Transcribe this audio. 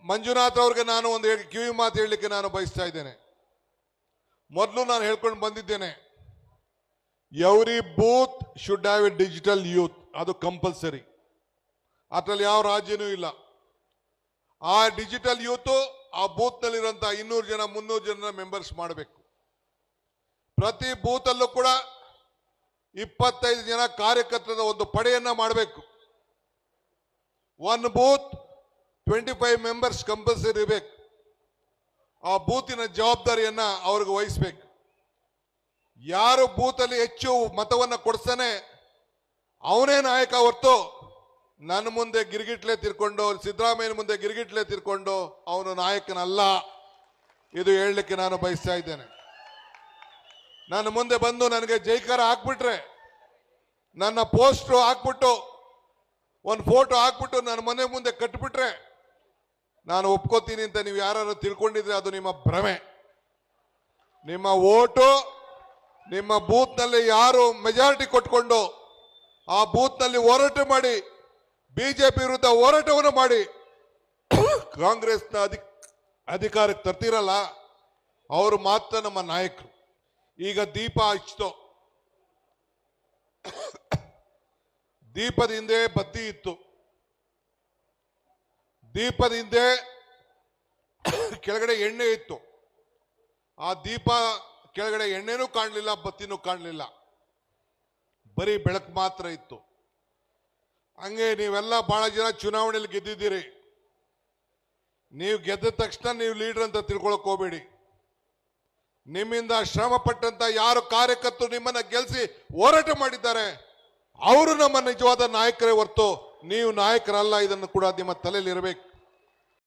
ಮಂಜುನಾಥ್ ಅವ್ರಿಗೆ ನಾನು ಒಂದು ಕಿವಿ ಮಾತು ಹೇಳಲಿಕ್ಕೆ ನಾನು ಬಯಸ್ತಾ ಇದ್ದೇನೆ. ಮೊದಲು ನಾನು ಹೇಳ್ಕೊಂಡು ಬಂದಿದ್ದೇನೆ, every booth should have A digital youth, ಅದು ಕಂಪಲ್ಸರಿ. ಅದರಲ್ಲಿ ಯಾವ ರಾಜ್ಯನೂ ಇಲ್ಲ. ಆ ಡಿಜಿಟಲ್ ಯೂತ್ ಆ ಬೂತ್ ನಲ್ಲಿರುವಂತ 200 ಜನ 300 ಜನ ಮೆಂಬರ್ಸ್ ಮಾಡಬೇಕು. ಪ್ರತಿ ಬೂತ್ ಅಲ್ಲೂ ಕೂಡ 25 ಜನ ಕಾರ್ಯಕರ್ತರ ಒಂದು ಪಡೆಯನ್ನ ಮಾಡಬೇಕು. ಒನ್ ಬೂತ್ 25 ಮೆಂಬರ್ಸ್ ಕಂಪಲ್ಸರಿ ಇರಬೇಕು. ಆ ಬೂತಿನ ಜವಾಬ್ದಾರಿಯನ್ನ ಅವ್ರಿಗೆ ವಹಿಸಬೇಕು. ಯಾರು ಬೂತ್ ಅಲ್ಲಿ ಹೆಚ್ಚು ಮತವನ್ನ ಕೊಡಿಸ್ತಾನೆ ಅವನೇ ನಾಯಕ ಹೊರತು ನನ್ನ ಮುಂದೆ ಗಿರ್ಗಿಟ್ಲೆ ತಿರ್ಕೊಂಡು, ಸಿದ್ದರಾಮಯ್ಯನ ಮುಂದೆ ಗಿರ್ಗಿಟ್ಲೆ ತಿರ್ಕೊಂಡು ಅವನು ನಾಯಕನಲ್ಲ. ಇದು ಹೇಳಲಿಕ್ಕೆ ನಾನು ಬಯಸ್ತಾ ಇದ್ದೇನೆ. ನನ್ನ ಮುಂದೆ ಬಂದು ನನಗೆ ಜೈಕಾರ ಹಾಕ್ಬಿಟ್ರೆ, ನನ್ನ ಪೋಸ್ಟರ್ ಹಾಕ್ಬಿಟ್ಟು ಒಂದು ಫೋಟೋ ಹಾಕ್ಬಿಟ್ಟು ನನ್ನ ಮನೆ ಮುಂದೆ ಕಟ್ಬಿಟ್ರೆ ನಾನು ಒಪ್ಕೋತೀನಿ ಅಂತ ನೀವು ಯಾರು ತಿಳ್ಕೊಂಡಿದ್ರೆ ಅದು ನಿಮ್ಮ ಭ್ರಮೆ. ನಿಮ್ಮ ಓಟು ನಿಮ್ಮ ಬೂತ್ ನಲ್ಲಿ ಯಾರು ಮೆಜಾರಿಟಿ ಕೊಟ್ಕೊಂಡು ಆ ಬೂತ್ ನಲ್ಲಿ ಹೋರಾಟ ಮಾಡಿ ಬಿಜೆಪಿ ವಿರುದ್ಧ ಹೋರಾಟವನ್ನು ಮಾಡಿ ಕಾಂಗ್ರೆಸ್ನ ಅಧಿಕಾರಕ್ಕೆ ತರ್ತಿರಲ್ಲ, ಅವರು ಮಾತ್ರ ನಮ್ಮ ನಾಯಕರು. ಈಗ ದೀಪ ಹಚ್ಚಿತು, ದೀಪದ ಹಿಂದೆ ಬತ್ತಿ ಇತ್ತು, ದೀಪದ ಹಿಂದೆ ಕೆಳಗಡೆ ಎಣ್ಣೆ ಇತ್ತು. ಆ ದೀಪ ಕೆಳಗಡೆ ಎಣ್ಣೆನೂ ಕಾಣಲಿಲ್ಲ, ಬತ್ತಿನೂ ಕಾಣಲಿಲ್ಲ, ಬರೀ ಬೆಳಕು ಮಾತ್ರ ಇತ್ತು. ಹಂಗೆ ನೀವೆಲ್ಲ ಬಹಳ ಜನ ಚುನಾವಣೆಯಲ್ಲಿ ಗೆದ್ದಿದ್ದೀರಿ. ನೀವು ಗೆದ್ದ ತಕ್ಷಣ ನೀವು ಲೀಡರ್ ಅಂತ ತಿಳ್ಕೊಳಕ್ ಹೋಗ್ಬೇಡಿ. ನಿಮ್ಮಿಂದ ಶ್ರಮ ಪಟ್ಟಂತ ಯಾರು ಕಾರ್ಯಕರ್ತರು ನಿಮ್ಮನ್ನ ಗೆಲ್ಲಿಸಿ ಹೋರಾಟ ಮಾಡಿದ್ದಾರೆ ಅವರು ನಮ್ಮ ನಿಜವಾದ ನಾಯಕರೇ ಹೊರತು ನೀವು ನಾಯಕರಲ್ಲ. ಇದನ್ನು ಕೂಡ ನಿಮ್ಮ ತಲೆಯಲ್ಲಿ ಇರಬೇಕು.